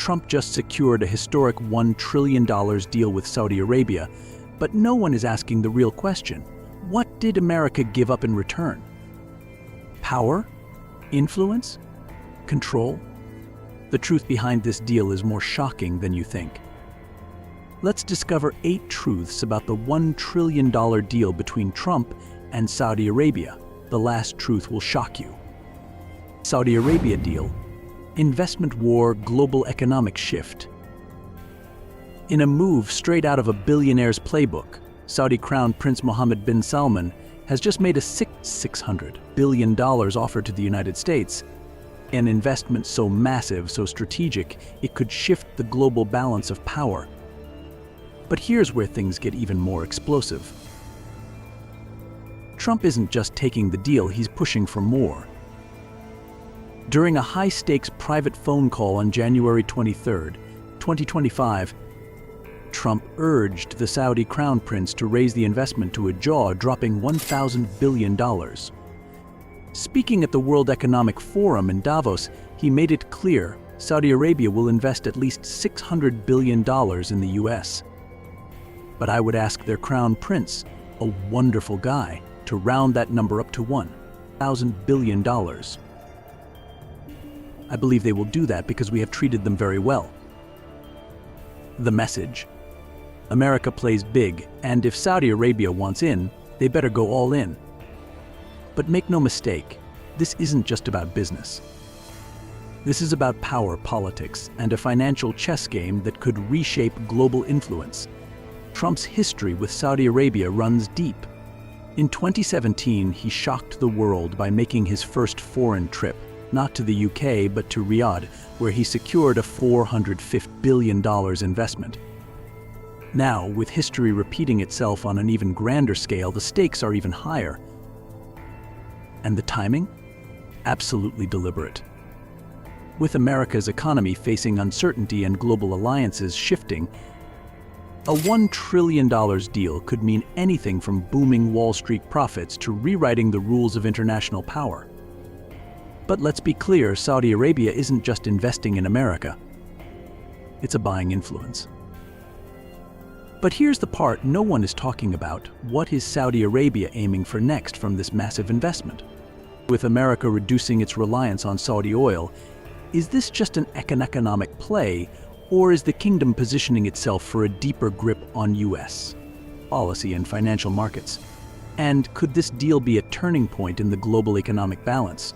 Trump just secured a historic $1 trillion deal with Saudi Arabia, but no one is asking the real question. What did America give up in return? Power? Influence? Control? The truth behind this deal is more shocking than you think. Let's discover 8 truths about the $1 trillion deal between Trump and Saudi Arabia. The last truth will shock you. Saudi Arabia deal. Investment war, global economic shift. In a move straight out of a billionaire's playbook, Saudi Crown Prince Mohammed bin Salman has just made a $600 billion offer to the United States, an investment so massive, so strategic, it could shift the global balance of power. But here's where things get even more explosive. Trump isn't just taking the deal, he's pushing for more. During a high-stakes private phone call on January 23, 2025, Trump urged the Saudi Crown Prince to raise the investment to a jaw-dropping $1,000 billion. Speaking at the World Economic Forum in Davos, he made it clear Saudi Arabia will invest at least $600 billion in the US. But I would ask their Crown Prince, a wonderful guy, to round that number up to $1,000 billion. I believe they will do that because we have treated them very well. The message: America plays big, and if Saudi Arabia wants in, they better go all in. But make no mistake, this isn't just about business. This is about power politics and a financial chess game that could reshape global influence. Trump's history with Saudi Arabia runs deep. In 2017, he shocked the world by making his first foreign trip, not to the UK but to Riyadh, where he secured a $450 billion investment. Now, with history repeating itself on an even grander scale, the stakes are even higher. And the timing? Absolutely deliberate. With America's economy facing uncertainty and global alliances shifting, a $1 trillion deal could mean anything from booming Wall Street profits to rewriting the rules of international power. But let's be clear, Saudi Arabia isn't just investing in America. It's buying influence. But here's the part no one is talking about. What is Saudi Arabia aiming for next from this massive investment? With America reducing its reliance on Saudi oil, is this just an economic play, or is the kingdom positioning itself for a deeper grip on US policy and financial markets? And could this deal be a turning point in the global economic balance?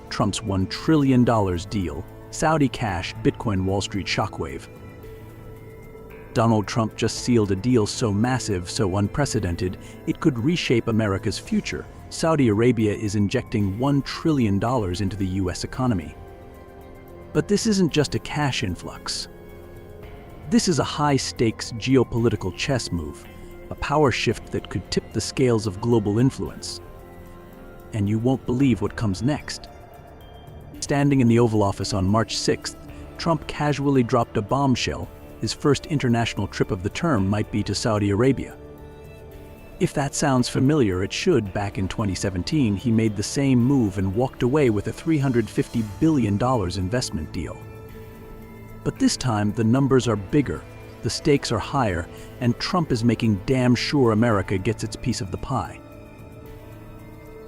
Trump's $1 trillion deal, Saudi cash, Bitcoin Wall Street shockwave. Donald Trump just sealed a deal so massive, so unprecedented, it could reshape America's future. Saudi Arabia is injecting $1 trillion into the US economy. But this isn't just a cash influx. This is a high-stakes geopolitical chess move, a power shift that could tip the scales of global influence. And you won't believe what comes next. Standing in the Oval Office on March 6th, Trump casually dropped a bombshell. His first international trip of the term might be to Saudi Arabia. If that sounds familiar, it should. Back in 2017, he made the same move and walked away with a $350 billion investment deal. But this time, the numbers are bigger, the stakes are higher, and Trump is making damn sure America gets its piece of the pie.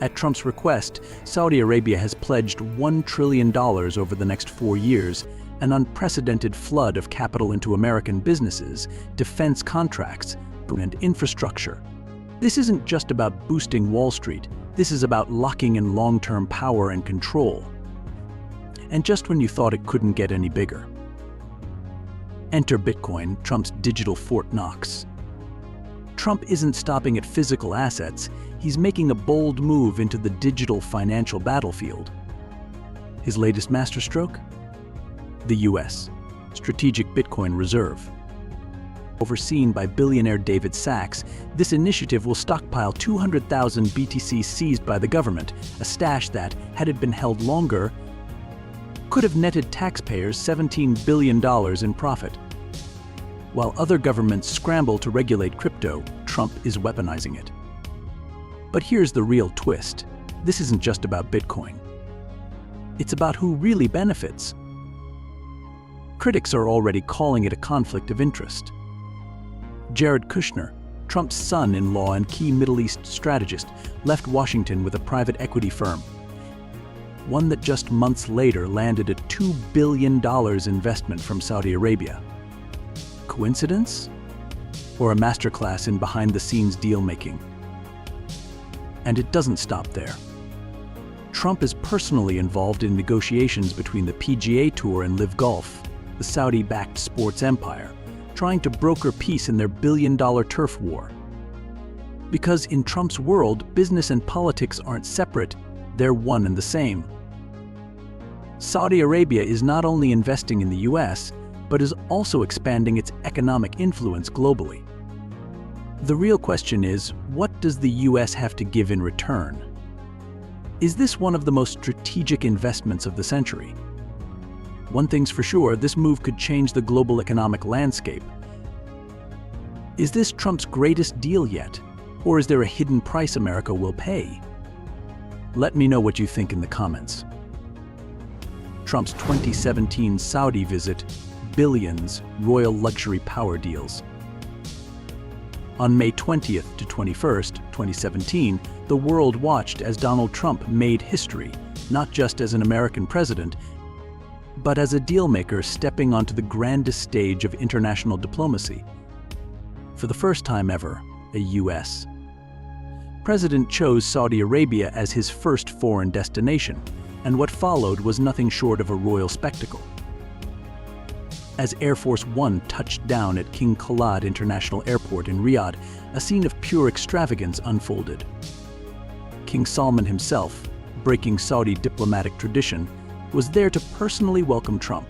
At Trump's request, Saudi Arabia has pledged $1 trillion over the next 4 years, an unprecedented flood of capital into American businesses, defense contracts, and infrastructure. This isn't just about boosting Wall Street, this is about locking in long-term power and control. And just when you thought it couldn't get any bigger. Enter Bitcoin, Trump's digital Fort Knox. Trump isn't stopping at physical assets, he's making a bold move into the digital financial battlefield. His latest masterstroke? The US Strategic Bitcoin Reserve. Overseen by billionaire David Sachs, this initiative will stockpile 200,000 BTC seized by the government, a stash that, had it been held longer, could have netted taxpayers $17 billion in profit. While other governments scramble to regulate crypto, Trump is weaponizing it. But here's the real twist. This isn't just about Bitcoin. It's about who really benefits. critics are already calling it a conflict of interest. Jared Kushner, Trump's son-in-law and key Middle East strategist, left Washington with a private equity firm, one that just months later landed a $2 billion investment from Saudi Arabia. Coincidence? Or a masterclass in behind-the-scenes deal-making? And it doesn't stop there. Trump is personally involved in negotiations between the PGA Tour and Live Golf, the Saudi-backed sports empire, trying to broker peace in their billion-dollar turf war. Because in Trump's world, business and politics aren't separate, they're one and the same. Saudi Arabia is not only investing in the US, but is also expanding its economic influence globally. The real question is, what does the US have to give in return? Is this one of the most strategic investments of the century? One thing's for sure, this move could change the global economic landscape. Is this Trump's greatest deal yet? Or is there a hidden price America will pay? Let me know what you think in the comments. Trump's 2017 Saudi visit, billions, royal luxury power deals. On May 20th to 21st, 2017, the world watched as Donald Trump made history, not just as an American president, but as a dealmaker stepping onto the grandest stage of international diplomacy. For the first time ever, a U.S. president chose Saudi Arabia as his first foreign destination, and what followed was nothing short of a royal spectacle. As Air Force One touched down at King Khalid International Airport in Riyadh, a scene of pure extravagance unfolded. King Salman himself, breaking Saudi diplomatic tradition, was there to personally welcome Trump.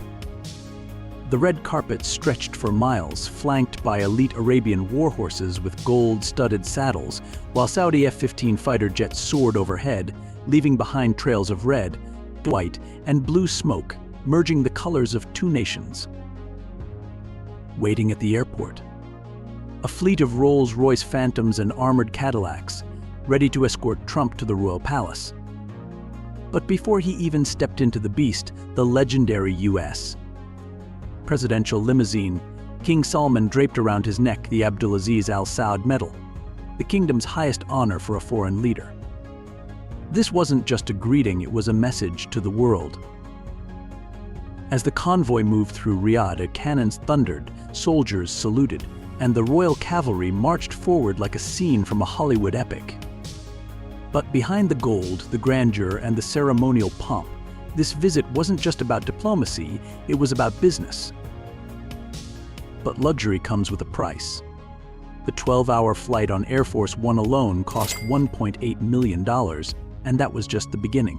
The red carpet stretched for miles, flanked by elite Arabian warhorses with gold-studded saddles, while Saudi F-15 fighter jets soared overhead, leaving behind trails of red, white, and blue smoke, merging the colors of two nations. Waiting at the airport, a fleet of Rolls-Royce Phantoms and armored Cadillacs, ready to escort Trump to the royal palace. But before he even stepped into the beast, the legendary U.S. presidential limousine, King Salman draped around his neck the Abdulaziz Al Saud Medal, the kingdom's highest honor for a foreign leader. This wasn't just a greeting, it was a message to the world. As the convoy moved through Riyadh, cannons thundered, soldiers saluted, and the royal cavalry marched forward like a scene from a Hollywood epic. But behind the gold, the grandeur, and the ceremonial pomp, this visit wasn't just about diplomacy, it was about business. But luxury comes with a price. The 12-hour flight on Air Force One alone cost $1.8 million, and that was just the beginning.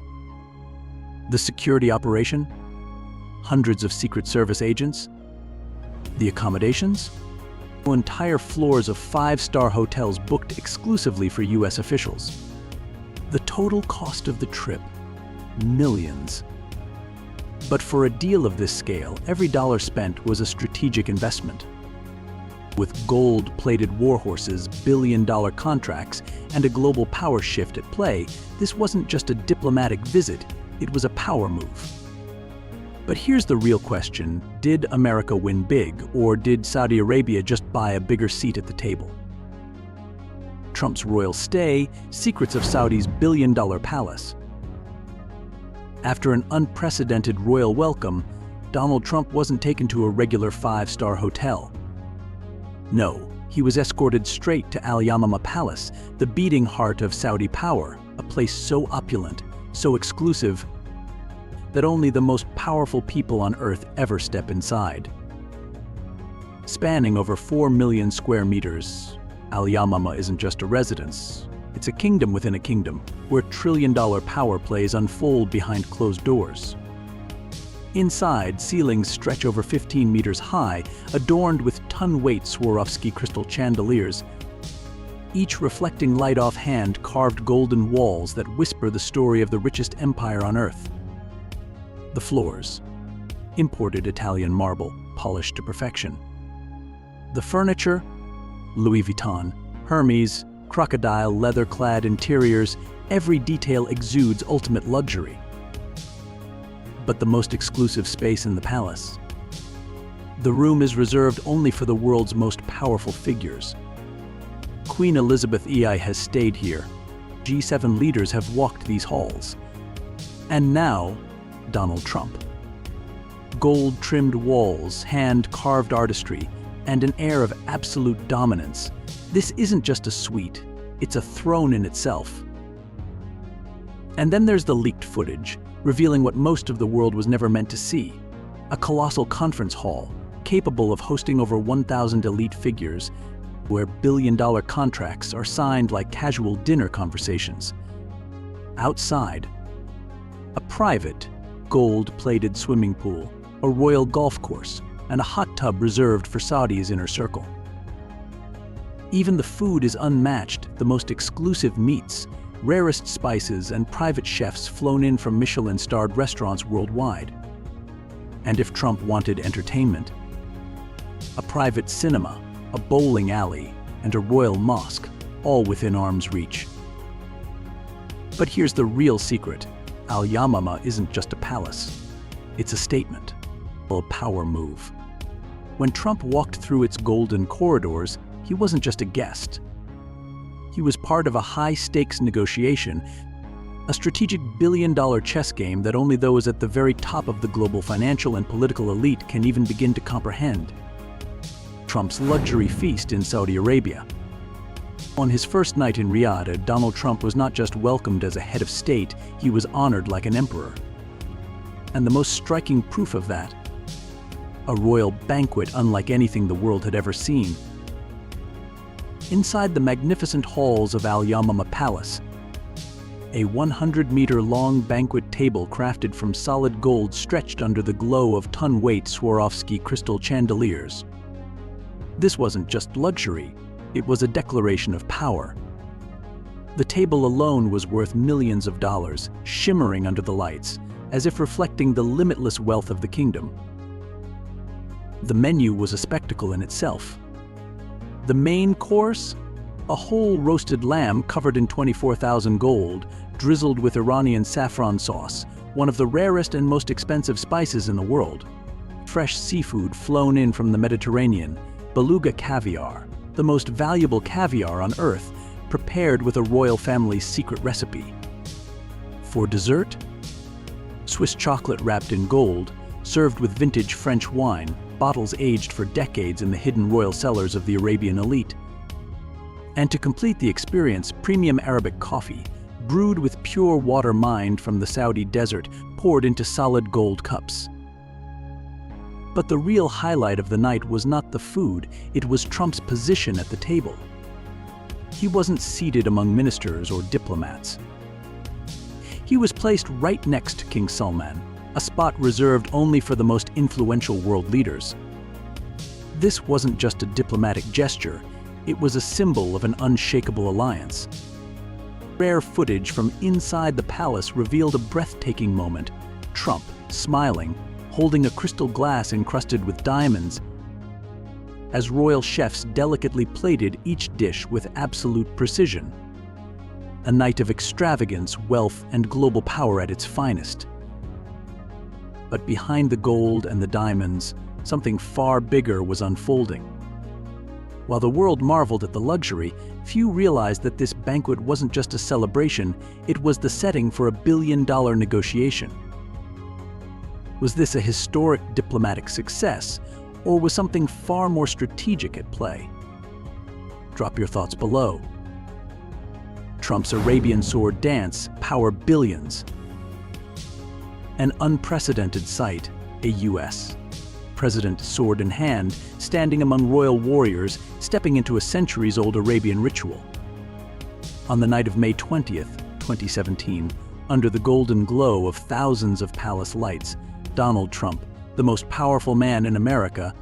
The security operation? Hundreds of Secret Service agents? The accommodations? Entire floors of five-star hotels booked exclusively for U.S. officials. The total cost of the trip? Millions. But for a deal of this scale, every dollar spent was a strategic investment. With gold-plated warhorses, billion-dollar contracts, and a global power shift at play, this wasn't just a diplomatic visit, it was a power move. But here's the real question: did America win big, or did Saudi Arabia just buy a bigger seat at the table? Trump's royal stay, secrets of Saudi's billion-dollar palace. After an unprecedented royal welcome, Donald Trump wasn't taken to a regular five-star hotel. No, he was escorted straight to Al Yamama Palace, the beating heart of Saudi power, a place so opulent, so exclusive, that only the most powerful people on earth ever step inside. Spanning over 4 million square meters, Al Yamama isn't just a residence, it's a kingdom within a kingdom, where trillion-dollar power plays unfold behind closed doors. Inside, ceilings stretch over 15 meters high, adorned with ton-weight Swarovski crystal chandeliers, each reflecting light off hand-carved golden walls that whisper the story of the richest empire on earth. The floors, imported Italian marble, polished to perfection. The furniture, Louis Vuitton, Hermes, crocodile leather-clad interiors, every detail exudes ultimate luxury. But the most exclusive space in the palace, The room is reserved only for the world's most powerful figures. Queen Elizabeth II has stayed here. G7 leaders have walked these halls. And now, Donald Trump. Gold-trimmed walls, hand-carved artistry, and an air of absolute dominance. This isn't just a suite, it's a throne in itself. And then there's the leaked footage, revealing what most of the world was never meant to see. A colossal conference hall, capable of hosting over 1,000 elite figures, where billion-dollar contracts are signed like casual dinner conversations. Outside, a private, gold-plated swimming pool, a royal golf course, and a hot tub reserved for Saudi's inner circle. Even the food is unmatched, the most exclusive meats, rarest spices, and private chefs flown in from Michelin-starred restaurants worldwide. And if Trump wanted entertainment, a private cinema, a bowling alley, and a royal mosque, all within arm's reach. But here's the real secret. Al-Yamama isn't just a palace. It's a statement, a power move. When Trump walked through its golden corridors, he wasn't just a guest. He was part of a high-stakes negotiation, a strategic billion-dollar chess game that only those at the very top of the global financial and political elite can even begin to comprehend. Trump's luxury feast in Saudi Arabia. On his first night in Riyadh, Donald Trump was not just welcomed as a head of state, he was honored like an emperor. And the most striking proof of that, a royal banquet unlike anything the world had ever seen. Inside the magnificent halls of Al-Yamama Palace, a 100-meter-long banquet table crafted from solid gold stretched under the glow of ton-weight Swarovski crystal chandeliers. This wasn't just luxury, it was a declaration of power. The table alone was worth millions of dollars, shimmering under the lights, as if reflecting the limitless wealth of the kingdom. The menu was a spectacle in itself. The main course? A whole roasted lamb covered in 24,000 gold, drizzled with Iranian saffron sauce, one of the rarest and most expensive spices in the world. Fresh seafood flown in from the Mediterranean, beluga caviar, the most valuable caviar on earth, prepared with a royal family's secret recipe. For dessert, Swiss chocolate wrapped in gold, served with vintage French wine, bottles aged for decades in the hidden royal cellars of the Arabian elite. And to complete the experience, premium Arabic coffee, brewed with pure water mined from the Saudi desert, poured into solid gold cups. But the real highlight of the night was not the food, it was Trump's position at the table. He wasn't seated among ministers or diplomats. He was placed right next to King Salman, a spot reserved only for the most influential world leaders. This wasn't just a diplomatic gesture, it was a symbol of an unshakable alliance. Rare footage from inside the palace revealed a breathtaking moment. Trump, smiling, holding a crystal glass encrusted with diamonds, as royal chefs delicately plated each dish with absolute precision. A night of extravagance, wealth, and global power at its finest. But behind the gold and the diamonds, something far bigger was unfolding. While the world marveled at the luxury, few realized that this banquet wasn't just a celebration, it was the setting for a billion-dollar negotiation. Was this a historic diplomatic success, or was something far more strategic at play? Drop your thoughts below. Trump's Arabian sword dance, power billions. An unprecedented sight, a U.S. president sword in hand, standing among royal warriors, stepping into a centuries-old Arabian ritual. On the night of May 20th, 2017, under the golden glow of thousands of palace lights, Donald Trump, the most powerful man in America,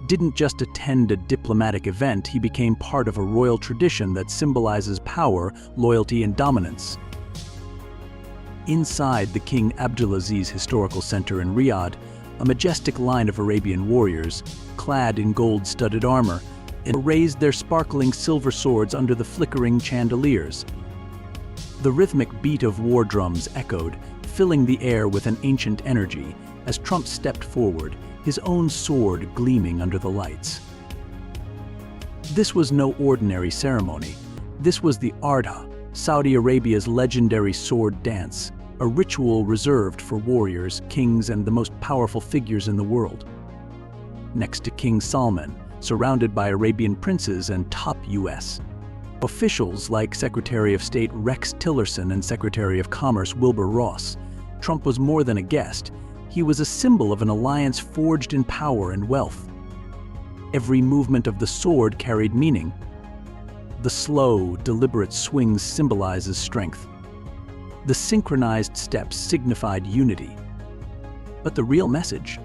didn't just attend a diplomatic event, he became part of a royal tradition that symbolizes power, loyalty, and dominance. Inside the King Abdulaziz Historical Center in Riyadh, a majestic line of Arabian warriors, clad in gold-studded armor, raised their sparkling silver swords under the flickering chandeliers. The rhythmic beat of war drums echoed, filling the air with an ancient energy. As Trump stepped forward, his own sword gleaming under the lights. This was no ordinary ceremony. This was the Ardha, Saudi Arabia's legendary sword dance, a ritual reserved for warriors, kings, and the most powerful figures in the world. Next to King Salman, surrounded by Arabian princes and top U.S. officials like Secretary of State Rex Tillerson and Secretary of Commerce Wilbur Ross, Trump was more than a guest. He was a symbol of an alliance forged in power and wealth. Every movement of the sword carried meaning. The slow, deliberate swings symbolizes strength. The synchronized steps signified unity. But the real message?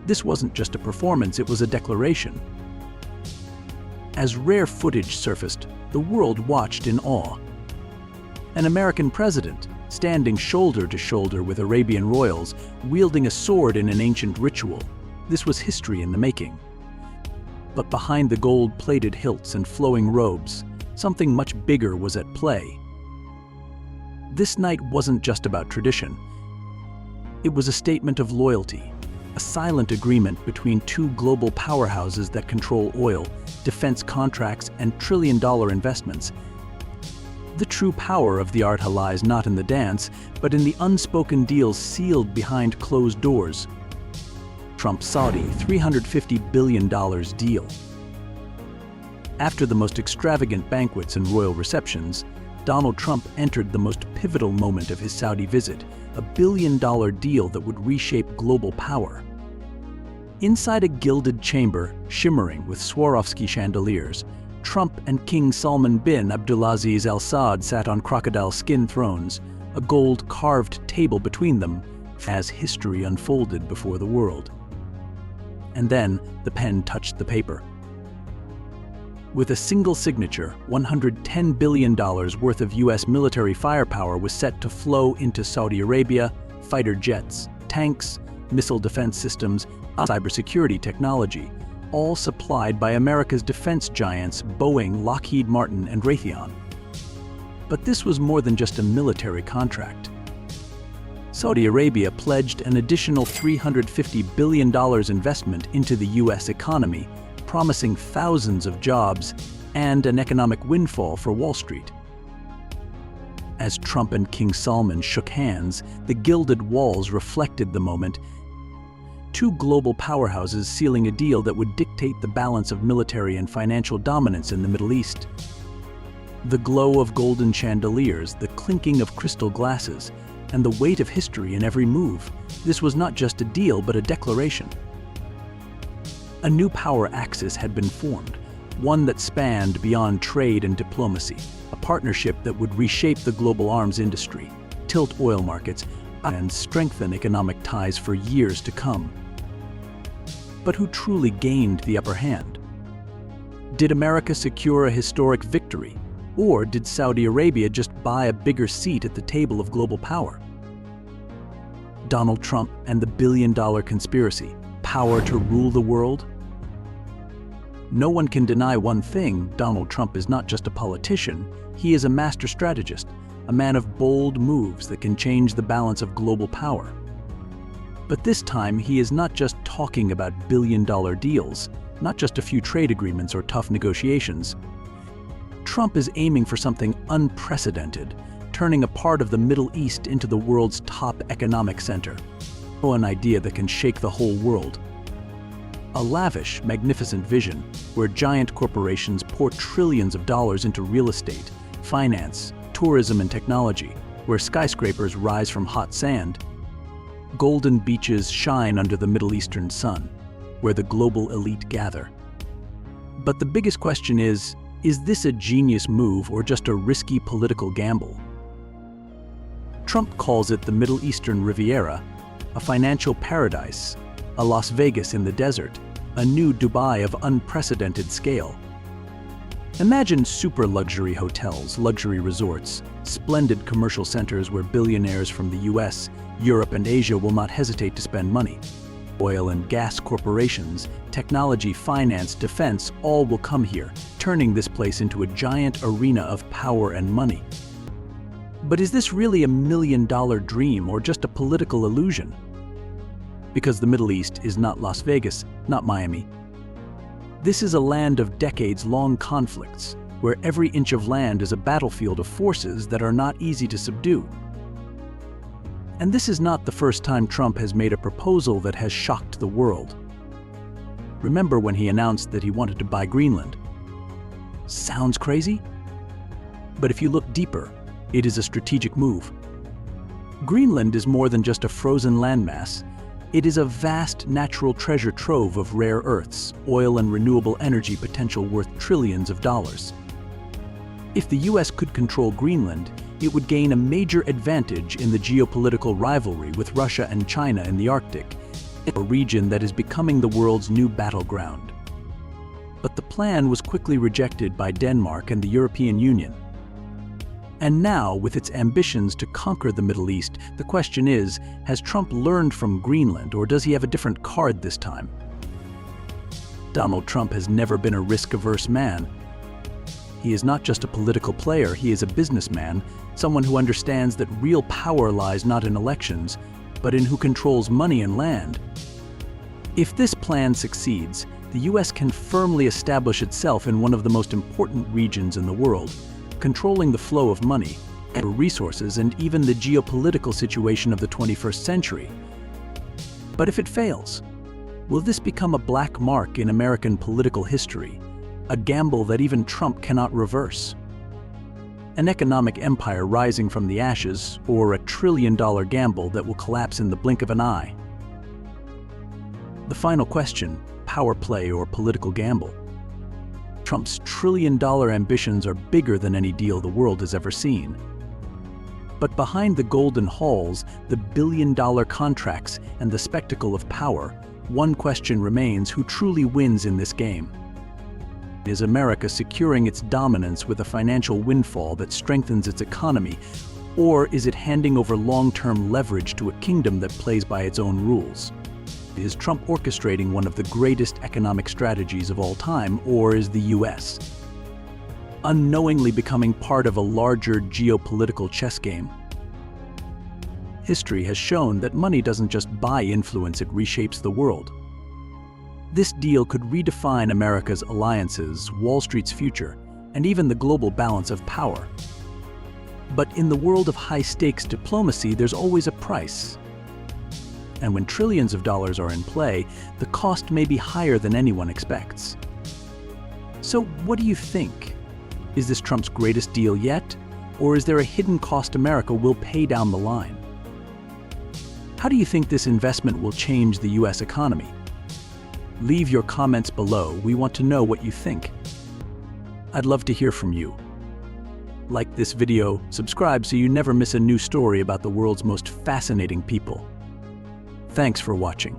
This wasn't just a performance, it was a declaration. As rare footage surfaced, the world watched in awe. An American president, standing shoulder to shoulder with Arabian royals, wielding a sword in an ancient ritual. This was history in the making. But behind the gold-plated hilts and flowing robes, something much bigger was at play. This night wasn't just about tradition. It was a statement of loyalty, a silent agreement between two global powerhouses that control oil, defense contracts, and trillion-dollar investments. The true power of the Ardha lies not in the dance, but in the unspoken deals sealed behind closed doors. Trump's Saudi $350 billion deal. After the most extravagant banquets and royal receptions, Donald Trump entered the most pivotal moment of his Saudi visit, a billion-dollar deal that would reshape global power. Inside a gilded chamber, shimmering with Swarovski chandeliers, Trump and King Salman bin Abdulaziz Al Saud sat on crocodile skin thrones, a gold-carved table between them, as history unfolded before the world. And then the pen touched the paper. With a single signature, $110 billion worth of U.S. military firepower was set to flow into Saudi Arabia: fighter jets, tanks, missile defense systems, cybersecurity technology, all supplied by America's defense giants Boeing, Lockheed Martin, and Raytheon. But this was more than just a military contract. Saudi Arabia pledged an additional $350 billion investment into the U.S. economy, promising thousands of jobs and an economic windfall for Wall Street. As Trump and King Salman shook hands, the gilded walls reflected the moment. Two global powerhouses sealing a deal that would dictate the balance of military and financial dominance in the Middle East. The glow of golden chandeliers, the clinking of crystal glasses, and the weight of history in every move. This was not just a deal, but a declaration. A new power axis had been formed, one that spanned beyond trade and diplomacy, a partnership that would reshape the global arms industry, tilt oil markets, and strengthen economic ties for years to come. But who truly gained the upper hand? Did America secure a historic victory, or did Saudi Arabia just buy a bigger seat at the table of global power? Donald Trump and the billion-dollar conspiracy, power to rule the world? No one can deny one thing: Donald Trump is not just a politician, he is a master strategist, a man of bold moves that can change the balance of global power. But this time, he is not just talking about billion-dollar deals, not just a few trade agreements or tough negotiations. Trump is aiming for something unprecedented, turning a part of the Middle East into the world's top economic center. An idea that can shake the whole world. A lavish, magnificent vision where giant corporations pour trillions of dollars into real estate, finance, tourism, and technology, where skyscrapers rise from hot sand. Golden beaches shine under the Middle Eastern sun, where the global elite gather. But the biggest question is this a genius move or just a risky political gamble? Trump calls it the Middle Eastern Riviera, a financial paradise, a Las Vegas in the desert, a new Dubai of unprecedented scale. Imagine super luxury hotels, luxury resorts, splendid commercial centers where billionaires from the US, Europe, and Asia will not hesitate to spend money. Oil and gas corporations, technology, finance, defense, all will come here, turning this place into a giant arena of power and money. But is this really a million-dollar dream or just a political illusion? because the Middle East is not Las Vegas, not Miami. This is a land of decades-long conflicts, where every inch of land is a battlefield of forces that are not easy to subdue. And this is not the first time Trump has made a proposal that has shocked the world. Remember when he announced that he wanted to buy Greenland? Sounds crazy? But if you look deeper, it is a strategic move. Greenland is more than just a frozen landmass. It is a vast natural treasure trove of rare earths, oil and renewable energy potential worth trillions of dollars. If the US could control Greenland, it would gain a major advantage in the geopolitical rivalry with Russia and China in the Arctic, a region that is becoming the world's new battleground. But the plan was quickly rejected by Denmark and the European Union. And now, with its ambitions to conquer the Middle East, the question is, has Trump learned from Greenland, or does he have a different card this time? Donald Trump has never been a risk-averse man. He is not just a political player, he is a businessman, someone who understands that real power lies not in elections, but in who controls money and land. If this plan succeeds, the US can firmly establish itself in one of the most important regions in the world, controlling the flow of money, resources, and even the geopolitical situation of the 21st century. But if it fails, will this become a black mark in American political history, a gamble that even Trump cannot reverse? An economic empire rising from the ashes, or a trillion-dollar gamble that will collapse in the blink of an eye? The final question, power play or political gamble? Trump's trillion-dollar ambitions are bigger than any deal the world has ever seen. But behind the golden halls, the billion-dollar contracts, and the spectacle of power, one question remains: who truly wins in this game? Is America securing its dominance with a financial windfall that strengthens its economy, or is it handing over long-term leverage to a kingdom that plays by its own rules? Is Trump orchestrating one of the greatest economic strategies of all time, or is the US unknowingly becoming part of a larger geopolitical chess game? History has shown that money doesn't just buy influence, it reshapes the world. This deal could redefine America's alliances, Wall Street's future, and even the global balance of power. But in the world of high-stakes diplomacy, there's always a price. And when trillions of dollars are in play, the cost may be higher than anyone expects. So what do you think? Is this Trump's greatest deal yet? Or is there a hidden cost America will pay down the line? How do you think this investment will change the US economy? Leave your comments below. We want to know what you think. I'd love to hear from you. Like this video, subscribe so you never miss a new story about the world's most fascinating people. Thanks for watching.